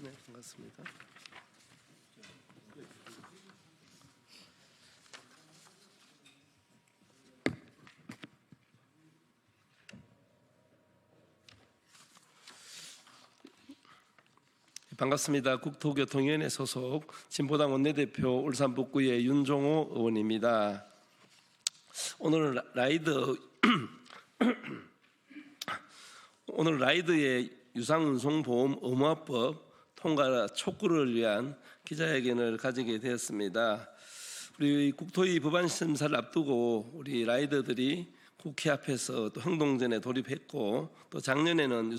네, 반갑습니다. 반갑습니다. 국토교통위원회 소속 진보당 원내대표 울산 북구의 윤종호 의원입니다. 오늘 라이드의 유상운송보험 의무화법 통과 촉구를 위한 기자회견을 가지게 되었습니다. 우리 국토위 법안 심사를 앞두고 우리 라이더들이 국회 앞에서 또 행동전에 돌입했고, 또 작년에는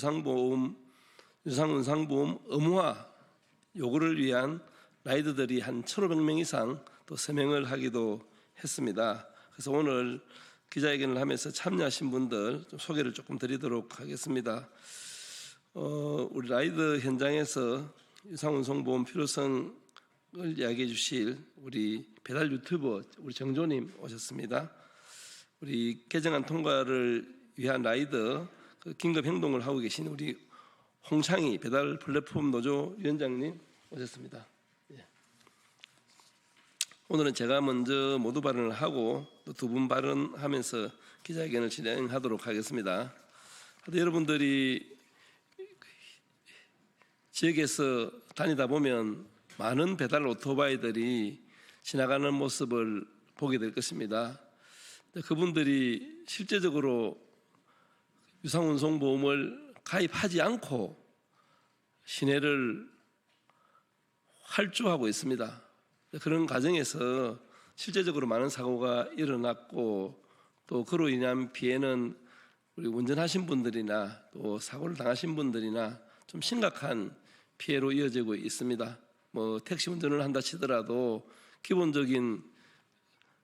유상운송보험 의무화 요구를 위한 라이더들이 한 1,500명 이상 또 서명을 하기도 했습니다. 그래서 오늘 기자회견을 하면서 참여하신 분들 좀 소개를 조금 드리도록 하겠습니다. 우리 라이더 현장에서 유상운송보험 필요성을 이야기해 주실 우리 배달 유튜버 우리 정조님 오셨습니다. 우리 개정안 통과를 위한 라이더 긴급 행동을 하고 계신 우리 홍창희 배달 플랫폼 노조 위원장님 오셨습니다. 오늘은 제가 먼저 모두 발언을 하고 또 두 분 발언하면서 기자회견을 진행하도록 하겠습니다. 여러분들이 지역에서 다니다 보면 많은 배달 오토바이들이 지나가는 모습을 보게 될 것입니다. 그분들이 실제적으로 유상운송보험을 가입하지 않고 시내를 활주하고 있습니다. 그런 과정에서 실제적으로 많은 사고가 일어났고, 또 그로 인한 피해는 우리 운전하신 분들이나 또 사고를 당하신 분들이나 좀 심각한 피해로 이어지고 있습니다. 택시 운전을 한다 치더라도 기본적인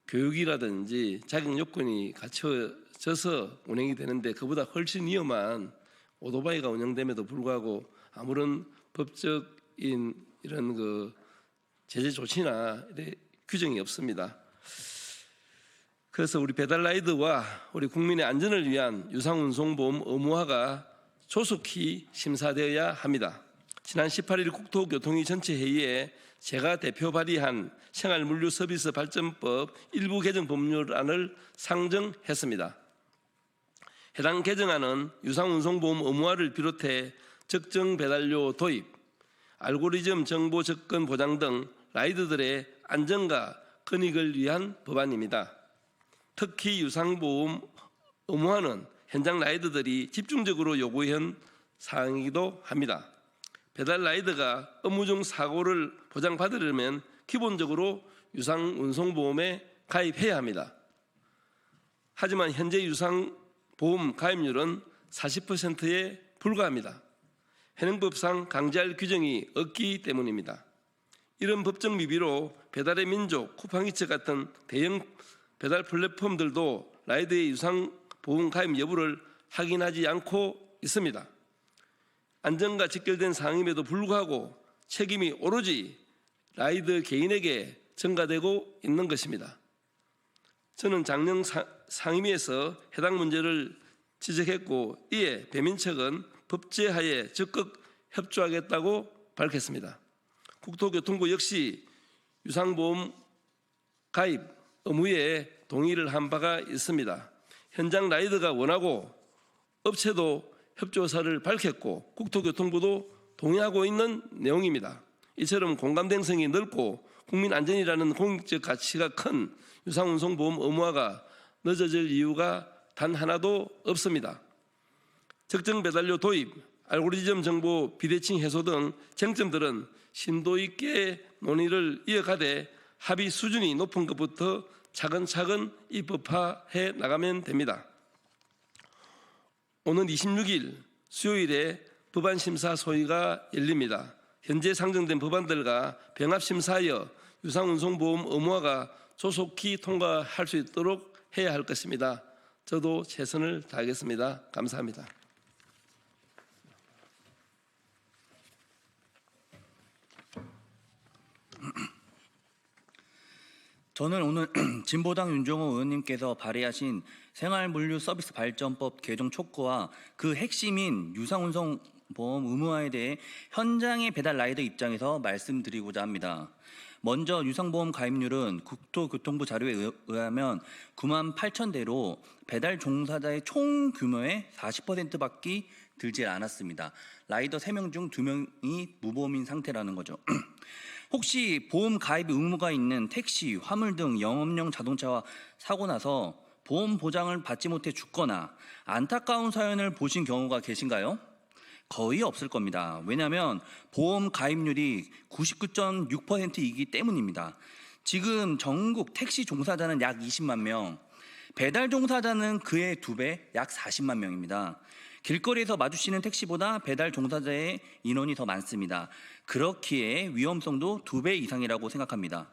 교육이라든지 자격 요건이 갖춰져서 운행이 되는데, 그보다 훨씬 위험한 오토바이가 운영됨에도 불구하고 아무런 법적인 이런 제재 조치나 규정이 없습니다. 그래서 우리 배달라이드와 우리 국민의 안전을 위한 유상운송보험 의무화가 조속히 심사되어야 합니다. 지난 18일 국토교통위 전체 회의에 제가 대표 발의한 생활물류서비스 발전법 일부 개정 법률안을 상정했습니다. 해당 개정안은 유상운송보험 의무화를 비롯해 적정 배달료 도입, 알고리즘 정보 접근 보장 등 라이더들의 안전과 권익을 위한 법안입니다. 특히 유상보험 의무화는 현장 라이더들이 집중적으로 요구한 사항이기도 합니다. 배달 라이더가 업무 중 사고를 보장받으려면 기본적으로 유상운송보험에 가입해야 합니다. 하지만 현재 유상보험 가입률은 40%에 불과합니다. 현행법상 강제할 규정이 없기 때문입니다. 이런 법적 미비로 배달의 민족, 쿠팡이츠 같은 대형 배달 플랫폼들도 라이더의 유상보험 가입 여부를 확인하지 않고 있습니다. 안전과 직결된 사항임에도 불구하고 책임이 오로지 라이더 개인에게 전가되고 있는 것입니다. 저는 작년 상임위에서 해당 문제를 지적했고, 이에 배민측은 법제하에 적극 협조하겠다고 밝혔습니다. 국토교통부 역시 유상보험 가입 의무에 동의를 한 바가 있습니다. 현장 라이더가 원하고 업체도 협조 의사를 밝혔고 국토교통부도 동의하고 있는 내용입니다. 이처럼 공감대성이 넓고 국민 안전이라는 공익적 가치가 큰 유상운송보험 의무화가 늦어질 이유가 단 하나도 없습니다. 적정 배달료 도입, 알고리즘 정보 비대칭 해소 등 쟁점들은 심도 있게 논의를 이어가되 합의 수준이 높은 것부터 차근차근 입법화해 나가면 됩니다. 오는 26일 수요일에 법안심사 소위가 열립니다. 현재 상정된 법안들과 병합심사하여 유상운송보험 의무화가 조속히 통과할 수 있도록 해야 할 것입니다. 저도 최선을 다하겠습니다. 감사합니다. 저는 오늘 진보당 윤종호 의원님께서 발의하신 생활물류 서비스 발전법 개정 촉구와 그 핵심인 유상운송 보험 의무화에 대해 현장의 배달 라이더 입장에서 말씀드리고자 합니다. 먼저 유상보험 가입률은 국토교통부 자료에 의하면 9만 8천 대로 배달 종사자의 총 규모의 40%밖에 들지 않았습니다. 라이더 3명 중 2명이 무보험인 상태라는 거죠. 혹시 보험 가입 의무가 있는 택시, 화물 등 영업용 자동차와 사고 나서 보험 보장을 받지 못해 죽거나 안타까운 사연을 보신 경우가 계신가요? 거의 없을 겁니다. 왜냐하면 보험 가입률이 99.6%이기 때문입니다. 지금 전국 택시 종사자는 약 20만 명, 배달 종사자는 그의 2배, 약 40만 명입니다. 길거리에서 마주치는 택시보다 배달 종사자의 인원이 더 많습니다. 그렇기에 위험성도 2배 이상이라고 생각합니다.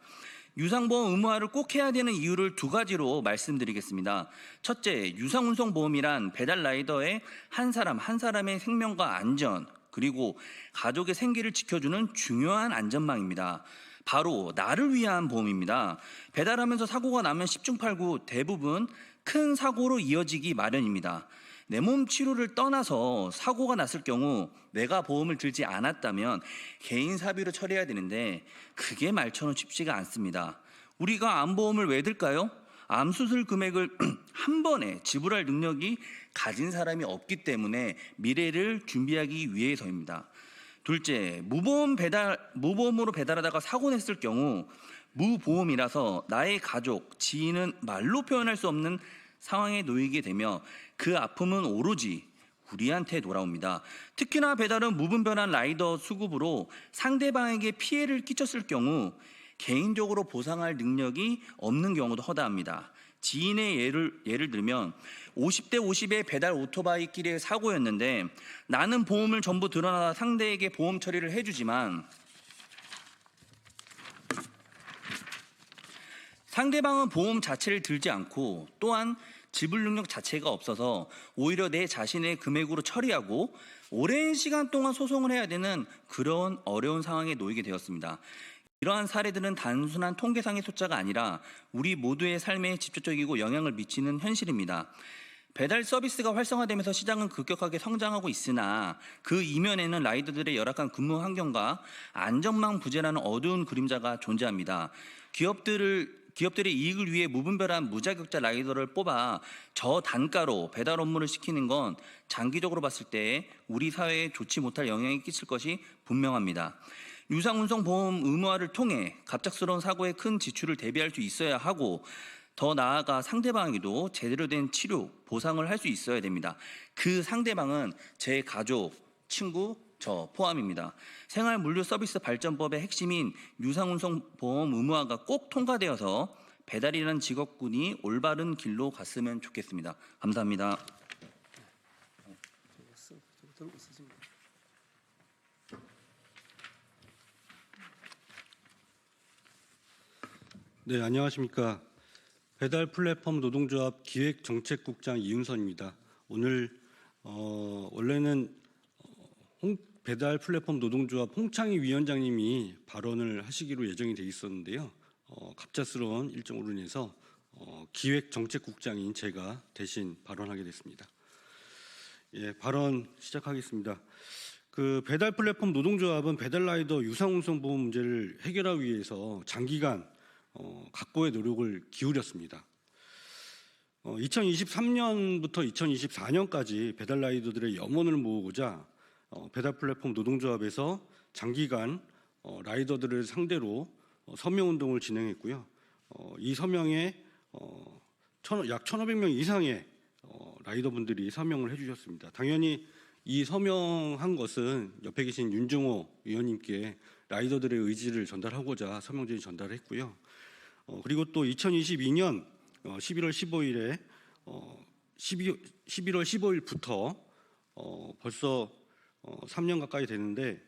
유상보험 의무화를 꼭 해야 되는 이유를 2가지로 말씀드리겠습니다. 첫째, 유상운송보험이란 배달 라이더의 한 사람의 생명과 안전, 그리고 가족의 생계를 지켜주는 중요한 안전망입니다. 바로 나를 위한 보험입니다. 배달하면서 사고가 나면 10중 8구 대부분 큰 사고로 이어지기 마련입니다. 내 몸 치료를 떠나서 사고가 났을 경우 내가 보험을 들지 않았다면 개인 사비로 처리해야 되는데 그게 말처럼 쉽지가 않습니다. 우리가 암보험을 왜 들까요? 암 수술 금액을 한 번에 지불할 능력이 가진 사람이 없기 때문에 미래를 준비하기 위해서입니다. 둘째, 무보험으로 배달하다가 사고 냈을 경우 무보험이라서 나의 가족, 지인은 말로 표현할 수 없는 상황에 놓이게 되며 그 아픔은 오로지 우리한테 돌아옵니다. 특히나 배달은 무분별한 라이더 수급으로 상대방에게 피해를 끼쳤을 경우 개인적으로 보상할 능력이 없는 경우도 허다합니다. 지인의 예를 들면 50대 50의 배달 오토바이끼리의 사고였는데 나는 보험을 전부 드러나다 상대에게 보험 처리를 해주지만 상대방은 보험 자체를 들지 않고 또한 지불 능력 자체가 없어서 오히려 내 자신의 금액으로 처리하고 오랜 시간 동안 소송을 해야 되는 그런 어려운 상황에 놓이게 되었습니다. 이러한 사례들은 단순한 통계상의 숫자가 아니라 우리 모두의 삶에 직접적이고 영향을 미치는 현실입니다. 배달 서비스가 활성화되면서 시장은 급격하게 성장하고 있으나 그 이면에는 라이더들의 열악한 근무 환경과 안전망 부재라는 어두운 그림자가 존재합니다. 기업들의 이익을 위해 무분별한 무자격자 라이더를 뽑아 저단가로 배달 업무를 시키는 건 장기적으로 봤을 때 우리 사회에 좋지 못할 영향이 끼칠 것이 분명합니다. 유상운송보험 의무화를 통해 갑작스러운 사고에 큰 지출을 대비할 수 있어야 하고 더 나아가 상대방에게도 제대로 된 치료, 보상을 할 수 있어야 됩니다. 그 상대방은 제 가족, 친구, 저 포함입니다. 생활물류 서비스 발전법의 핵심인 유상운송보험 의무화가 꼭 통과되어서 배달이라는 직업군이 올바른 길로 갔으면 좋겠습니다. 감사합니다. 네, 안녕하십니까. 배달 플랫폼 노동조합 기획정책국장 이윤선입니다. 오늘 원래는 배달 플랫폼 노동조합 홍창희 위원장님이 발언을 하시기로 예정이 돼 있었는데요. 갑작스러운 일정으로 인해서 기획정책국장인 제가 대신 발언하게 됐습니다. 예, 발언 시작하겠습니다. 그 배달 플랫폼 노동조합은 배달 라이더 유상운송보험 문제를 해결하기 위해서 장기간 각고의 노력을 기울였습니다. 2023년부터 2024년까지 배달 라이더들의 염원을 모으고자 배달 플랫폼 노동조합에서 장기간 라이더들을 상대로 서명운동을 진행했고요. 이 서명에 약 1,500명 이상의 라이더분들이 서명을 해주셨습니다. 당연히 이 서명한 것은 옆에 계신 윤종호 의원님께 라이더들의 의지를 전달하고자 서명지를 전달했고요. 그리고 또 2022년 11월 15일부터 벌써 3년 가까이 되는데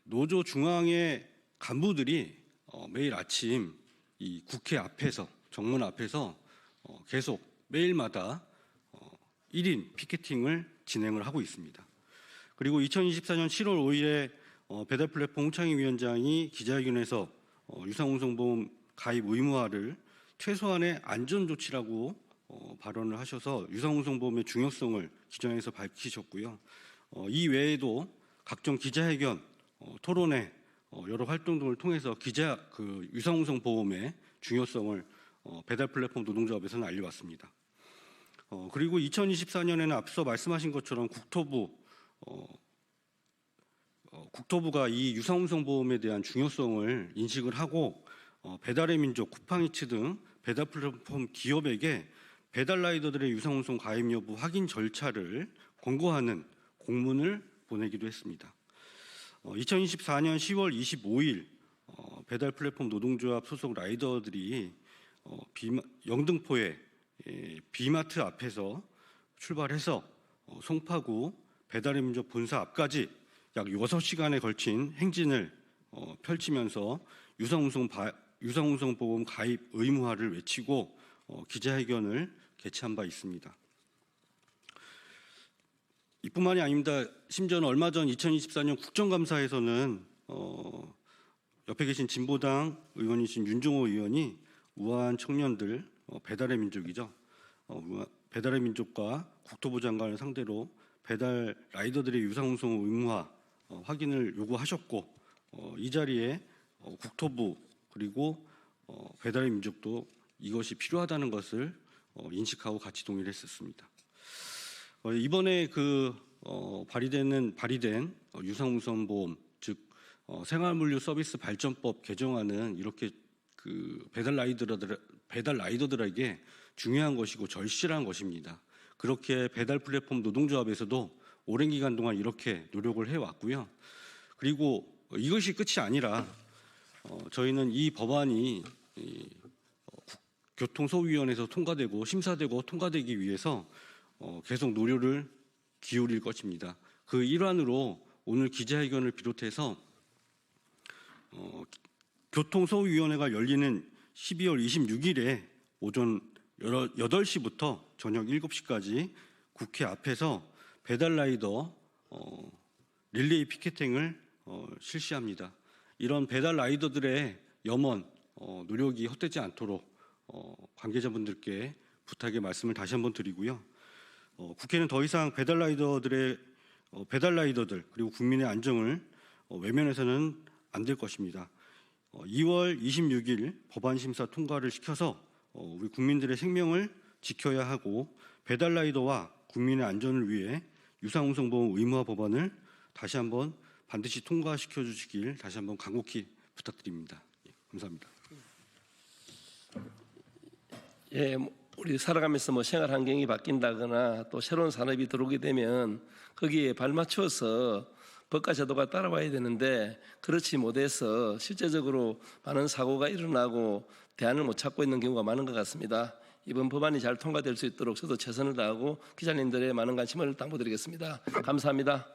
노조 중앙의 간부들이 매일 아침 이 국회 앞에서 정문 앞에서 계속 매일마다 1인 피켓팅을 진행을 하고 있습니다. 그리고 2024년 7월 5일에 배달 플랫폼 홍창희 위원장이 기자회견에서 유상운송보험 가입 의무화를 최소한의 안전조치라고 발언을 하셔서 유상운송보험의 중요성을 기정에서 밝히셨고요. 이 외에도 각종 기자회견, 토론회, 여러 활동 등을 통해서 유상홍성 보험의 중요성을 배달 플랫폼 노동조합에서는 알려왔습니다. 그리고 2024년에는 앞서 말씀하신 것처럼 국토부가 이 유상홍성 보험에 대한 중요성을 인식을 하고 배달의 민족, 쿠팡이츠 등 배달 플랫폼 기업에게 배달 라이더들의 유상홍성 가입 여부 확인 절차를 권고하는 공문을 보내기도 했습니다. 2024년 10월 25일 배달 플랫폼 노동조합 소속 라이더들이 영등포의 비마트 앞에서 출발해서 송파구 배달의 민족 본사 앞까지 약 6시간에 걸친 행진을 펼치면서 유상홍성 보험 가입 의무화를 외치고 기자회견을 개최한 바 있습니다. 이뿐만이 아닙니다. 심지어는 얼마 전 2024년 국정감사에서는 옆에 계신 진보당 의원이신 윤종호 의원이 우아한 청년들, 배달의 민족이죠. 배달의 민족과 국토부 장관을 상대로 배달 라이더들의 유상홍성 의무화 확인을 요구하셨고 이 자리에 국토부 그리고 배달의 민족도 이것이 필요하다는 것을 인식하고 같이 동의를 했었습니다. 이번에 발의된 유상홍성 보험, 즉 생활물류 서비스 발전법 개정안은 이렇게 배달 라이더들에게 중요한 것이고 절실한 것입니다. 그렇게 배달 플랫폼 노동조합에서도 오랜 기간 동안 이렇게 노력을 해왔고요. 그리고 이것이 끝이 아니라 저희는 이 법안이 교통소위원회에서 통과되고 심사되고 통과되기 위해서 계속 노력을 기울일 것입니다. 그 일환으로 오늘 기자회견을 비롯해서 교통소위원회가 열리는 12월 26일에 오전 8시부터 저녁 7시까지 국회 앞에서 배달라이더 릴레이 피켓팅을 실시합니다. 이런 배달라이더들의 염원, 노력이 헛되지 않도록 관계자분들께 부탁의 말씀을 다시 한번 드리고요. 국회는 더 이상 배달라이더들 그리고 국민의 안정을 외면해서는 안 될 것입니다. 2월 26일 법안 심사 통과를 시켜서 우리 국민들의 생명을 지켜야 하고 배달라이더와 국민의 안전을 위해 유상홍성 보험 의무화 법안을 다시 한번 반드시 통과시켜 주시길 다시 한번 간곡히 부탁드립니다. 감사합니다. 예, 우리 살아가면서 생활 환경이 바뀐다거나 또 새로운 산업이 들어오게 되면 거기에 발맞춰서 법과 제도가 따라와야 되는데 그렇지 못해서 실제적으로 많은 사고가 일어나고 대안을 못 찾고 있는 경우가 많은 것 같습니다. 이번 법안이 잘 통과될 수 있도록 저도 최선을 다하고 기자님들의 많은 관심을 당부드리겠습니다. 감사합니다.